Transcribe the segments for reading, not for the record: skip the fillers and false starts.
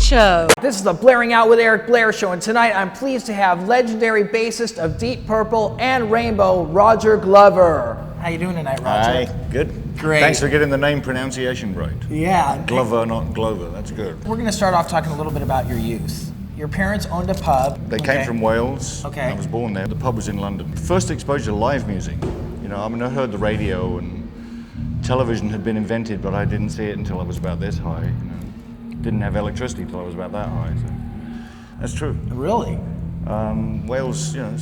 Show. This is the Blairing Out with Eric Blair Show, and tonight I'm pleased to have legendary bassist of Deep Purple and Rainbow, Glover. How you doing tonight, Roger? Hi, good. Great. Thanks for getting the name pronunciation right. Yeah. Glover, not Glover, that's good. We're going to start off talking a little bit about your youth. Your parents owned a pub. They came from Wales. Okay. I was born there. The pub was in London. First exposure to live music. You know, I mean, I heard the radio and television had been invented, but I didn't see it until I was about this high. You know, didn't have electricity until I was about that high. So that's true. Really? Wales, you know,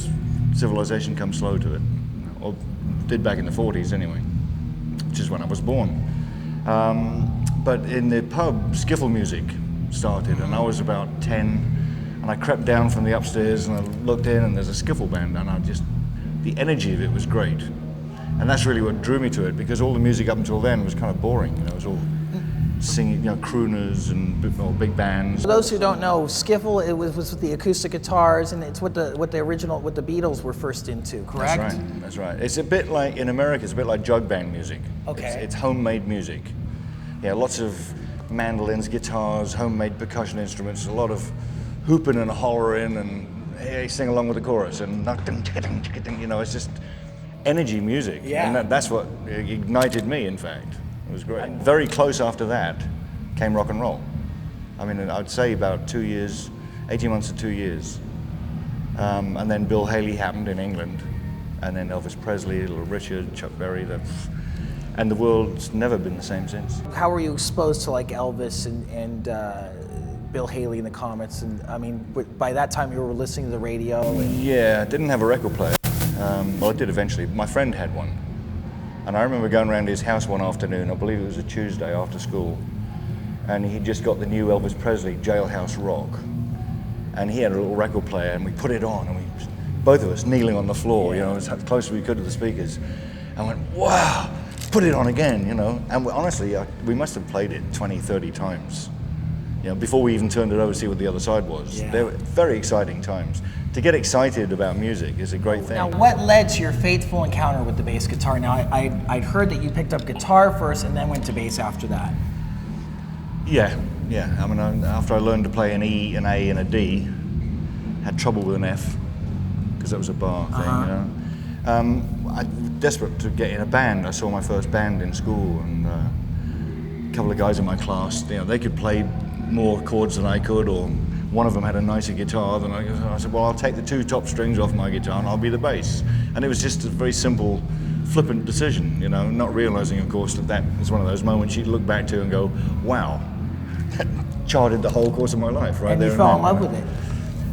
civilization comes slow to it, or did back in the 40s anyway, which is when I was born. But in the pub, skiffle music started, and I was about 10. And I crept down from the upstairs and I looked in and there's a skiffle band, and the energy of it was great. And that's really what drew me to it, because all the music up until then was kind of boring. You know, it was all singing, you know, crooners and big bands. For those who don't know, skiffle, it was with the acoustic guitars, and it's what the Beatles were first into, correct? That's right, that's right. It's a bit like, in America, it's a bit like jug band music. Okay. It's homemade music. Yeah, lots of mandolins, guitars, homemade percussion instruments, a lot of hooping and hollering, and hey, sing along with the chorus, and you know, it's just energy music. Yeah. And that's what ignited me, in fact. It was great. Very close after that came rock and roll. I mean, I'd say about 2 years, 18 months to 2 years. And then Bill Haley happened in England, and then Elvis Presley, Little Richard, Chuck Berry, and the world's never been the same since. How were you exposed to like Elvis and Bill Haley and the Comets? And I mean, by that time you were listening to the radio? Yeah, I didn't have a record player. Well, I did eventually. My friend had one. And I remember going around his house one afternoon, I believe it was a Tuesday after school, and he just got the new Elvis Presley, Jailhouse Rock. And he had a little record player, and we put it on, and both of us kneeling on the floor, you know, as close as we could to the speakers. I went, wow, put it on again, you know. And honestly, we must have played it 20, 30 times. You know, before we even turned it over to see what the other side was. Yeah. They were very exciting times. To get excited about music is a great thing. Now, what led to your fateful encounter with the bass guitar? Now, I'd heard that you picked up guitar first and then went to bass after that. Yeah. I mean, after I learned to play an E, an A, and a D, had trouble with an F, because that was a bar thing, you know. I was desperate to get in a band. I saw my first band in school, and a couple of guys in my class, you know, they could play more chords than I could, or one of them had a nicer guitar than I said, well, I'll take the 2 top strings off my guitar and I'll be the bass. And it was just a very simple, flippant decision, you know, not realizing, of course, that was one of those moments you look back to and go, wow, that charted the whole course of my life right and there. You fell in love with it.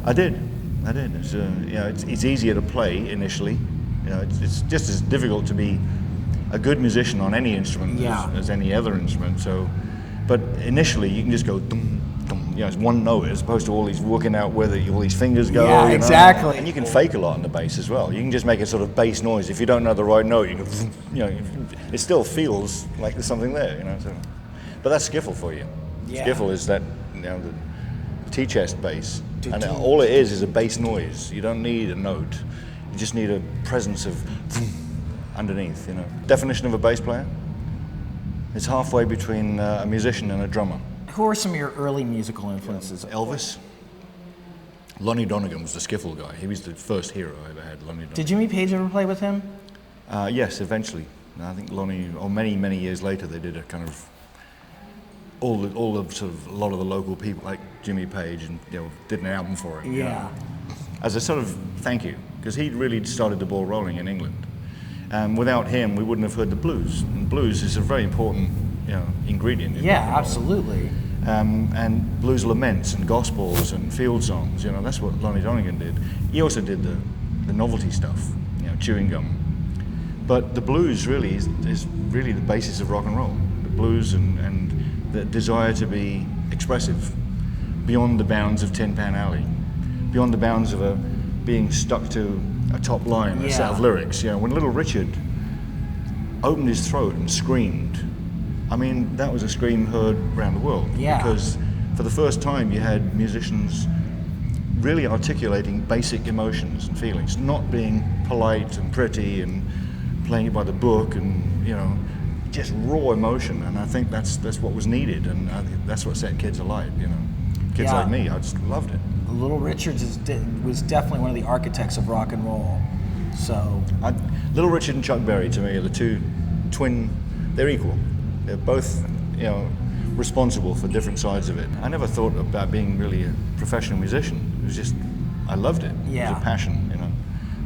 I did. It's, you know, it's easier to play initially. You know, it's just as difficult to be a good musician on any instrument as any other instrument. So, but initially you can just go dum, dum, you know, it's one note as opposed to all these working out where all these fingers go. Yeah, you know? exactly. And you can fake a lot on the bass as well. You can just make a sort of bass noise. If you don't know the right note, you can, you know, it still feels like there's something there, you know. So, but that's skiffle for you. Yeah. Skiffle is that, you know, the T-chest bass, and all it is a bass noise. You don't need a note. You just need a presence of underneath, you know. Definition of a bass player? It's halfway between a musician and a drummer. Who are some of your early musical influences? Elvis. Lonnie Donegan was the skiffle guy. He was the first hero I ever had, Lonnie Donegan. Did Jimmy Page ever play with him? Yes, eventually. I think Lonnie, or many years later, they did a kind of all the sort of a lot of the local people like Jimmy Page, and you know, did an album for him. Yeah. You know, as a sort of thank you, because he really started the ball rolling in England. Without him, we wouldn't have heard the blues. And blues is a very important, you know, ingredient. In rock and roll. Absolutely. And blues laments and gospels and field songs, you know, that's what Lonnie Donegan did. He also did the novelty stuff, you know, chewing gum. But the blues really is really the basis of rock and roll. The blues and the desire to be expressive beyond the bounds of Tin Pan Alley, beyond the bounds of being stuck to a top line, a set of lyrics. You know, when Little Richard opened his throat and screamed, I mean, that was a scream heard around the world. Yeah. Because for the first time you had musicians really articulating basic emotions and feelings, not being polite and pretty and playing it by the book and, you know, just raw emotion. And I think that's what was needed, and I think that's what set kids alight, you know. kids Yeah. like me. I just loved it. Little Richard was definitely one of the architects of rock and roll. So Little Richard and Chuck Berry to me are the two twin. They're equal. They're both, responsible for different sides of it. I never thought about being really a professional musician. It was just, I loved it. Yeah. It was a passion,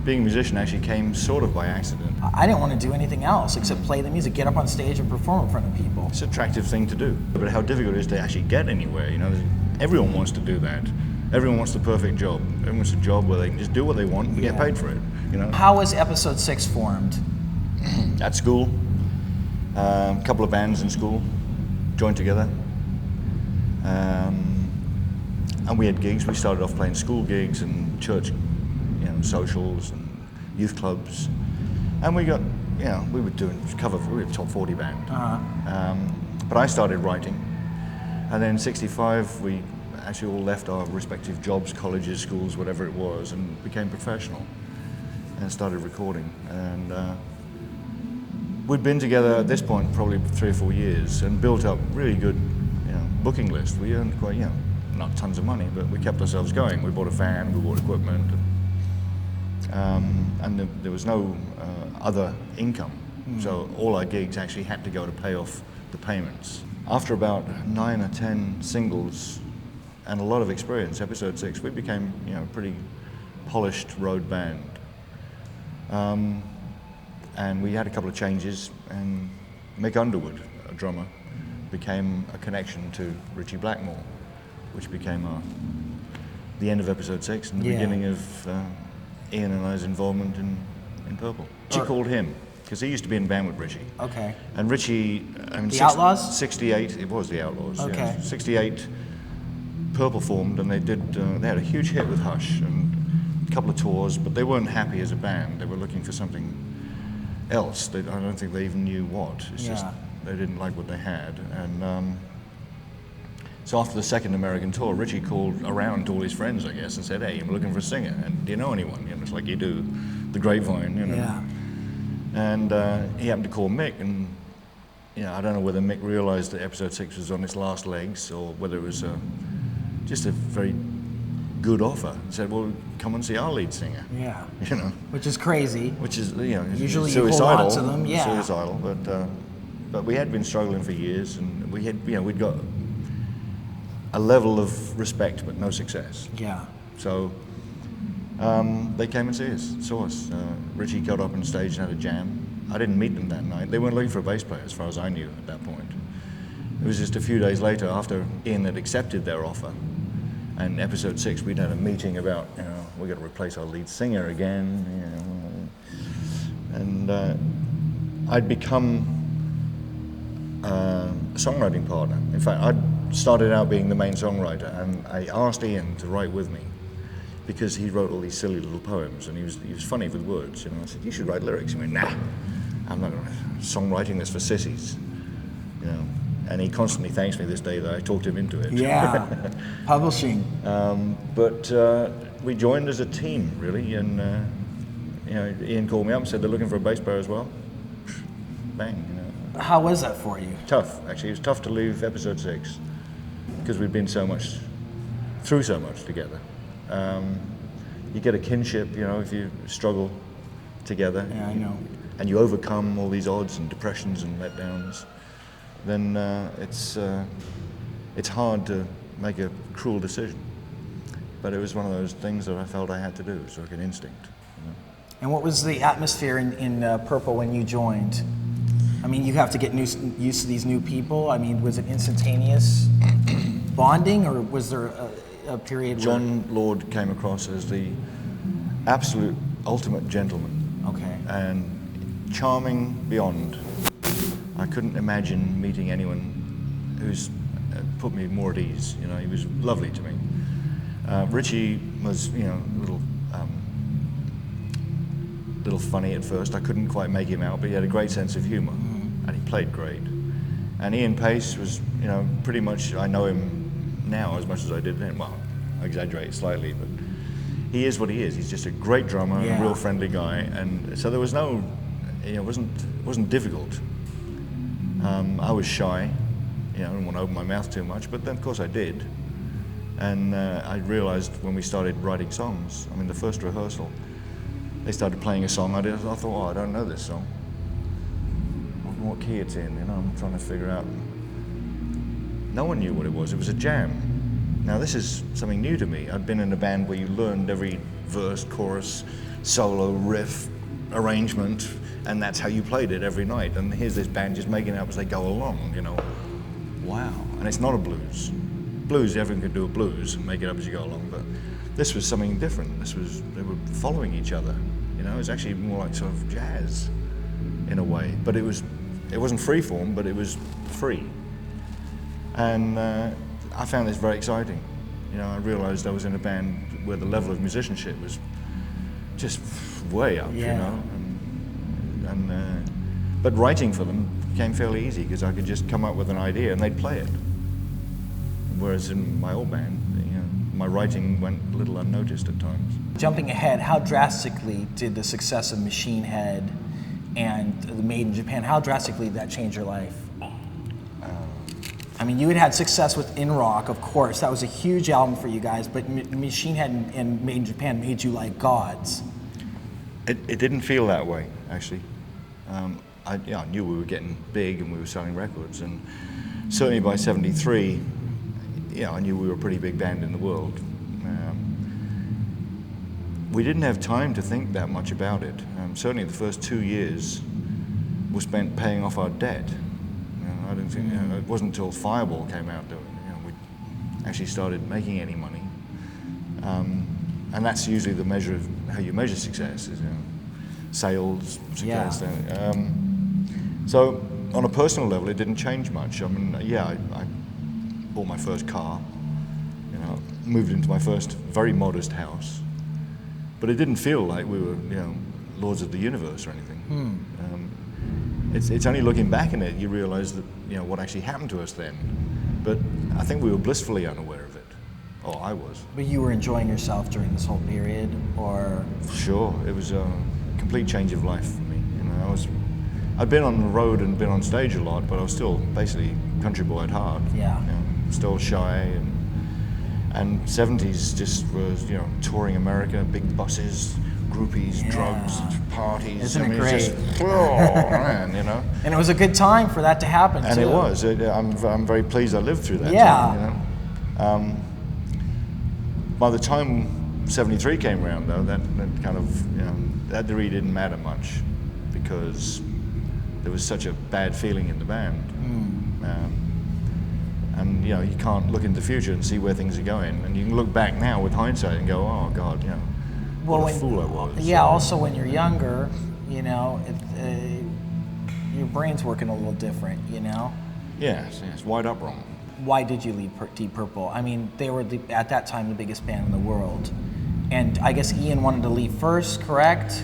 Being a musician actually came sort of by accident. I didn't want to do anything else except play the music, get up on stage and perform in front of people. It's an attractive thing to do, but how difficult it is to actually get anywhere. Everyone wants to do that. Everyone wants the perfect job. Everyone wants a job where they can just do what they want and get paid for it. How was Episode 6 formed? At school, a couple of bands in school joined together, and we had gigs. We started off playing school gigs and church, socials and youth clubs, and we got, we were doing cover. We were a top 40 band. But I started writing, and then in '65 we actually all left our respective jobs, colleges, schools, whatever it was, and became professional and started recording. And we'd been together at this point probably 3 or 4 years and built up really good, booking list. We earned quite, not tons of money, but we kept ourselves going. We bought a van, we bought equipment, and there was no other income. So all our gigs actually had to go to pay off the payments. After about 9 or 10 singles and a lot of experience, Episode 6, we became, a pretty polished road band. And we had a couple of changes, and Mick Underwood, a drummer, became a connection to Ritchie Blackmore, which became the end of Episode 6 and the beginning of Ian and I's involvement in Purple. She called him, because he used to be in a band with Ritchie. Okay. And Ritchie... The Outlaws? 68, it was the Outlaws. Okay. Yeah. 68, Purple formed, and they had a huge hit with Hush and a couple of tours, but they weren't happy as a band. They were looking for something else. I don't think they even knew what. It's just they didn't like what they had. And so after the second American tour, Ritchie called around to all his friends, I guess, and said, "Hey, I'm looking for a singer. And do you know anyone?" It's like you do, the grapevine, Yeah. And he happened to call Mick, and I don't know whether Mick realized that Episode 6 was on its last legs, or whether it was just a very good offer. He said, "Well, come and see our lead singer." Yeah. Which is crazy. Which is, Usually suicidal. You hold on to them, yeah. Suicidal, but we had been struggling for years, and we had, we'd got a level of respect, but no success. Yeah. So they came and saw us. Ritchie got up on stage and had a jam. I didn't meet them that night. They weren't looking for a bass player, as far as I knew at that point. It was just a few days later, after Ian had accepted their offer, and Episode 6, we'd had a meeting about, we're going to replace our lead singer again, and I'd become a songwriting partner. In fact, I'd started out being the main songwriter, and I asked Ian to write with me because he wrote all these silly little poems, and he was funny with words. I said, "You should write lyrics." He went, "Nah, I'm not songwriting this for sissies." And he constantly thanks me this day that I talked him into it. Yeah, publishing. But we joined as a team, really, and Ian called me up and said they're looking for a bass player as well. Bang, How was that for you? Tough, actually. It was tough to leave Episode 6 because we'd been through so much together. You get a kinship, if you struggle together. Yeah, I know. And you overcome all these odds and depressions and letdowns, then it's hard to make a cruel decision. But it was one of those things that I felt I had to do. It was like an instinct. And what was the atmosphere in Purple when you joined? I mean, you have to get used to these new people. I mean, was it instantaneous bonding, or was there a period John Lord came across as the absolute ultimate gentleman. Okay. And charming beyond. I couldn't imagine meeting anyone who's put me more at ease. He was lovely to me. Ritchie was, little funny at first. I couldn't quite make him out, but he had a great sense of humor, and he played great. And Ian Pace was, pretty much, I know him now as much as I did then. Well, I exaggerate slightly, but he is what he is. He's just a great drummer, a real friendly guy, and so there was no, it wasn't difficult. I was shy, I didn't want to open my mouth too much, but then of course I did. And I realized when we started writing songs, I mean, the first rehearsal, they started playing a song. I thought, oh, I don't know this song. I don't know what key it's in, you know, I'm trying to figure out. No one knew what it was. It was a jam. Now, this is something new to me. I'd been in a band where you learned every verse, chorus, solo, riff, arrangement, and that's how you played it every night. And here's this band just making it up as they go along, you know. Wow. And it's not a blues. Blues, everyone could do a blues and make it up as you go along, but this was something different. They were following each other, you know. It was actually more like sort of jazz in a way, but it wasn't free form, but it was free. And I found this very exciting. You know, I realized I was in a band where the level of musicianship was just way up, you know. But writing for them became fairly easy because I could just come up with an idea and they'd play it. Whereas in my old band, you know, my writing went a little unnoticed at times. Jumping ahead, how drastically did the success of Machine Head and the Made in Japan, how drastically did that change your life? I mean, you had success with In Rock, of course. That was a huge album for you guys, but Machine Head and Made in Japan made you like gods. It didn't feel that way, actually. I knew we were getting big and we were selling records, and certainly by '73, I knew we were a pretty big band in the world. We didn't have time to think that much about it. Certainly the first 2 years were spent paying off our debt. I don't think, it wasn't until Fireball came out that we actually started making any money. And that's usually the measure of how you measure success, is sales, success. Yeah. So on a personal level, it didn't change much. I mean, I bought my first car, moved into my first very modest house, but it didn't feel like we were, lords of the universe or anything. It's only looking back in it you realize that what actually happened to us then. But I think we were blissfully unaware of it. Oh, I was. But you were enjoying yourself during this whole period, or? Sure, it was a complete change of life for me. I'd been on the road and been on stage a lot, but I was still basically country boy at heart. Yeah. Still shy, and '70s just was touring America, big buses, groupies, drugs, parties. Isn't it great? Just, man, And it was a good time for that to happen, and too. it was. I'm very pleased I lived through that. Yeah. Time, by the time '73 came around, though, that kind of that really didn't matter much because there was such a bad feeling in the band. And you can't look into the future and see where things are going. And you can look back now with hindsight and go, oh God, what a fool I was. Yeah. Also, when you're younger, your brain's working a little different. Yes, wide up wrong. Why did you leave Deep Purple? I mean, they were at that time the biggest band in the world, and I guess Ian wanted to leave first, correct?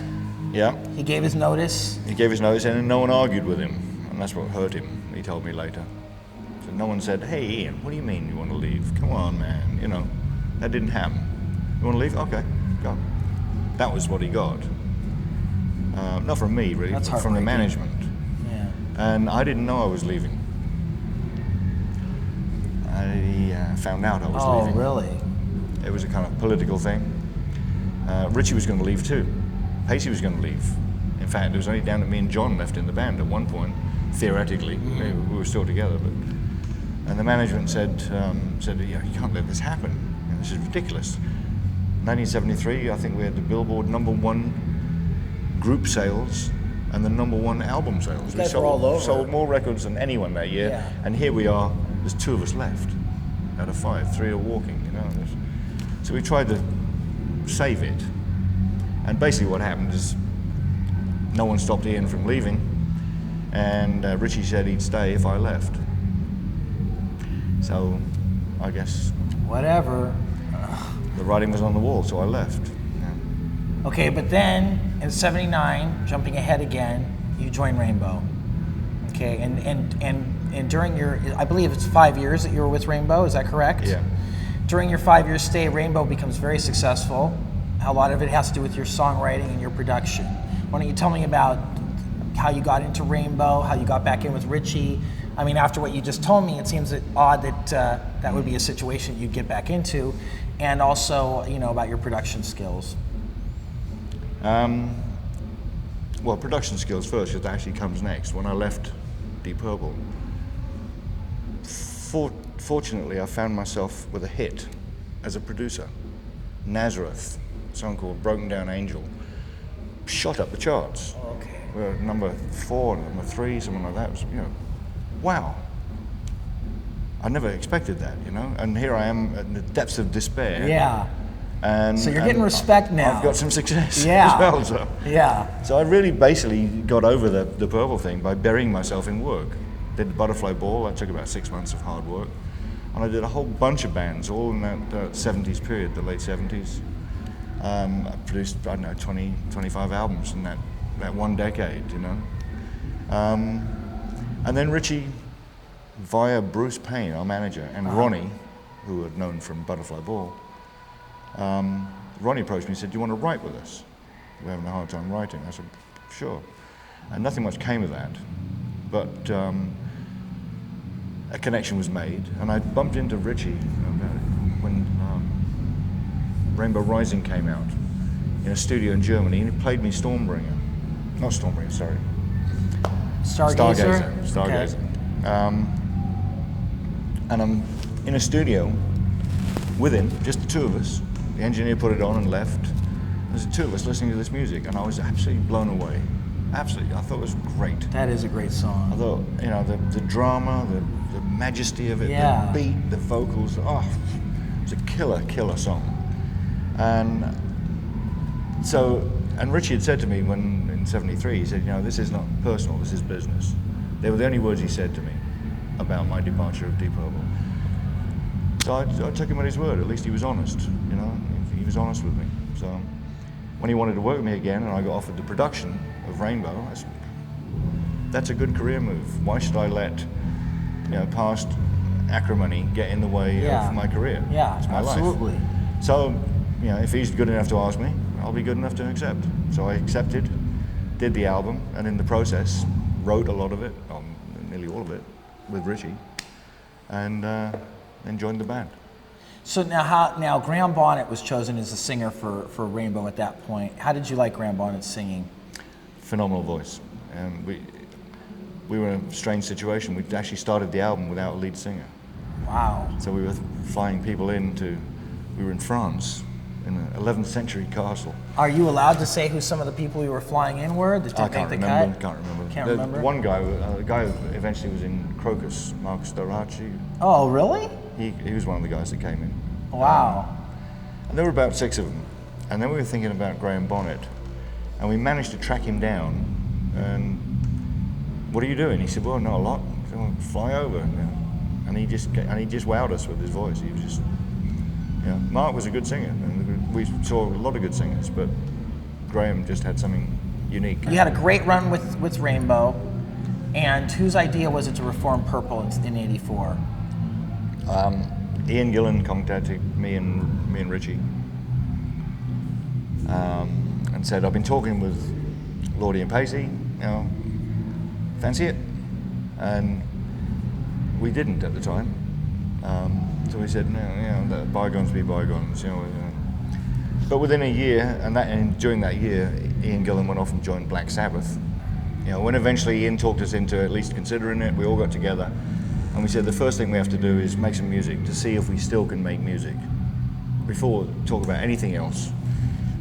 Yeah. He gave his notice. He gave his notice, and no one argued with him, and that's what hurt him. He told me later. So no one said, "Hey, Ian, what do you mean you want to leave? Come on, man. That didn't happen. You want to leave? Okay, go." That was what he got. Not from me, really, That's but from the management. Yeah. And I didn't know I was leaving. I found out I was leaving. Oh, really? It was a kind of political thing. Richie was going to leave too. Pacey was going to leave. In fact, it was only down to me and John left in the band at one point, theoretically. We were still together. And the management said, you can't let this happen. This is ridiculous. 1973, I think we had the Billboard #1 group sales and the #1 album sales. You guys were all over. Sold more records than anyone that year. Yeah. And here we are, there's 2 of us left out of 5, 3 are walking, So we tried to save it. And basically what happened is no one stopped Ian from leaving, and Richie said he'd stay if I left. So I guess whatever. The writing was on the wall, so I left. Yeah. Okay, but then in '79, jumping ahead again, you joined Rainbow. Okay, and during your, I believe it's 5 years that you were with Rainbow, is that correct? Yeah. During your 5-year stay, Rainbow becomes very successful. A lot of it has to do with your songwriting and your production. Why don't you tell me about how you got into Rainbow, how you got back in with Richie, I mean, after what you just told me, it seems odd that that would be a situation you'd get back into, and also, you know, about your production skills. Well, production skills first, because that actually comes next. When I left Deep Purple, fortunately, I found myself with a hit as a producer. Nazareth, a song called Broken Down Angel, shot up the charts. Okay. We were number 4, number 3, something like that. It was, you know, wow. I never expected that, you know. And here I am in the depths of despair. Yeah. And so you're getting respect now. I've got some success yeah. as well. So. Yeah. So I really basically got over the Purple thing by burying myself in work. Did the Butterfly Ball. That took about 6 months of hard work. And I did a whole bunch of bands, all in that 70s period, the late 70s. I produced, I don't know, 20, 25 albums in that one decade, you know. And then Richie, via Bruce Payne, our manager, and Ronnie, who had known from Butterfly Ball, Ronnie approached me and said, "Do you want to write with us? We're having a hard time writing." I said, "Sure." And nothing much came of that, but a connection was made, and I bumped into Richie when Rainbow Rising came out in a studio in Germany, and he played me Stormbringer. Not Stormbringer, sorry. Stargazer? Stargazer. Okay. And I'm in a studio with him, just the two of us. The engineer put it on and left. There's the two of us listening to this music, and I was absolutely blown away. Absolutely, I thought it was great. That is a great song. I thought, you know, the drama, the majesty of it, the beat, the vocals, it was a killer song. And so, and Richie had said to me when, in '73, he said, "You know, this is not personal, this is business." They were the only words he said to me about my departure of Deep Purple. So I took him at his word. At least he was honest, you know, he was honest with me. So when he wanted to work with me again and I got offered the production of Rainbow, I said, that's a good career move. Why should I let, you know, past acrimony get in the way of my career? Yeah, it's my absolutely. life. So, you know, if he's good enough to ask me, I'll be good enough to accept. So I accepted, did the album, and in the process, wrote a lot of it, nearly all of it, with Richie, and then joined the band. So now Graham Bonnet was chosen as the singer for Rainbow at that point. How did you like Graham Bonnet's singing? Phenomenal voice. And we were in a strange situation. We actually started the album without a lead singer. Wow. So we were flying people we were in France, in an 11th century castle. Are you allowed to say who some of the people you were flying in were that didn't make the cut? Can't remember. Can't remember? One guy, the guy who eventually was in Crocus, Mark Storaci. Oh, really? He was one of the guys that came in. Wow. And there were about 6 of them. And then we were thinking about Graham Bonnet, and we managed to track him down. And what are you doing? He said, "Well, not a lot." I said, "Well, fly over." And he just wowed us with his voice. He was just, you know, Mark was a good singer, and we saw a lot of good singers, but Graham just had something unique. You had a great run with Rainbow, and whose idea was it to reform Purple in '84? Ian Gillan contacted me and Richie, and said, "I've been talking with Lordy and Pacey, you know, fancy it?" And we didn't at the time. So we said, "No, you know, let bygones be bygones." You know. But within a year, and during that year, Ian Gillan went off and joined Black Sabbath. You know, when eventually Ian talked us into at least considering it, we all got together, and we said the first thing we have to do is make some music to see if we still can make music before we talk about anything else.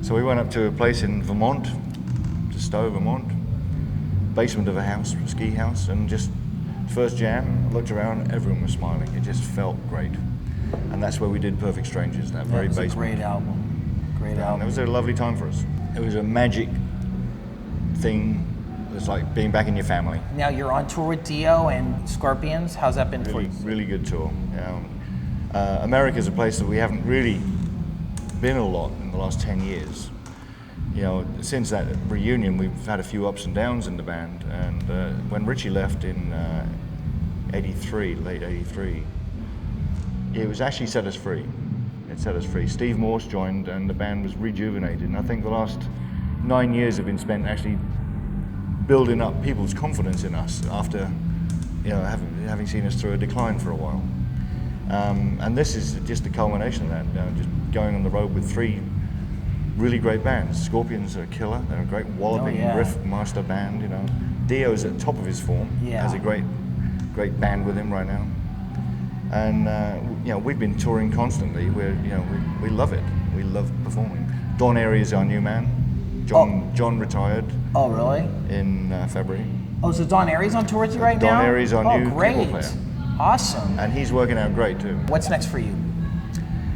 So we went up to a place in Vermont, to Stowe, Vermont, basement of a house, a ski house, and just first jam, looked around, everyone was smiling. It just felt great. And that's where we did Perfect Strangers, that very basement. That was a great album. Great album. It was a lovely time for us. It was a magic thing. It was like being back in your family. Now you're on tour with Dio and Scorpions. How's that been for you? Really good tour. You know, America's a place that we haven't really been a lot in the last 10 years. You know, since that reunion, we've had a few ups and downs in the band. And when Richie left in '83, late '83, it was actually set us free. It set us free. Steve Morse joined, and the band was rejuvenated. And I think the last 9 years have been spent actually building up people's confidence in us after you know, having seen us through a decline for a while. And this is just the culmination of that, you know, just going on the road with 3 really great bands. Scorpions are a killer, they're a great walloping riff master band, you know. Dio's at the top of his form, has a great band with him right now. And you know, we've been touring constantly. We love it. We love performing. Don Airy is our new man. John retired. Oh, really? In February. Oh, so Don Airy's on tour with you right now? Don Airy's our new keyboard player. Awesome. And he's working out great too. What's next for you?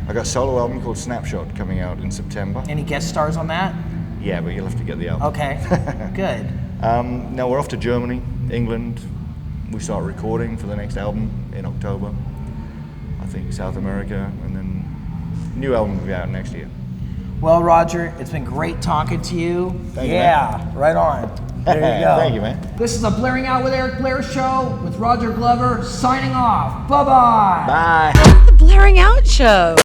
I got a solo album called Snapshot coming out in September. Any guest stars on that? Yeah, but you'll have to get the album. Okay, good. Now we're off to Germany, England. We start recording for the next album in October. I think South America, and then new album will be out next year. Well, Roger, it's been great talking to you. Thank you, man. Right on. There you go. Thank you, man. This is a Blairing Out with Eric Blair show with Roger Glover signing off. Bye-bye. Bye. The Blairing Out Show.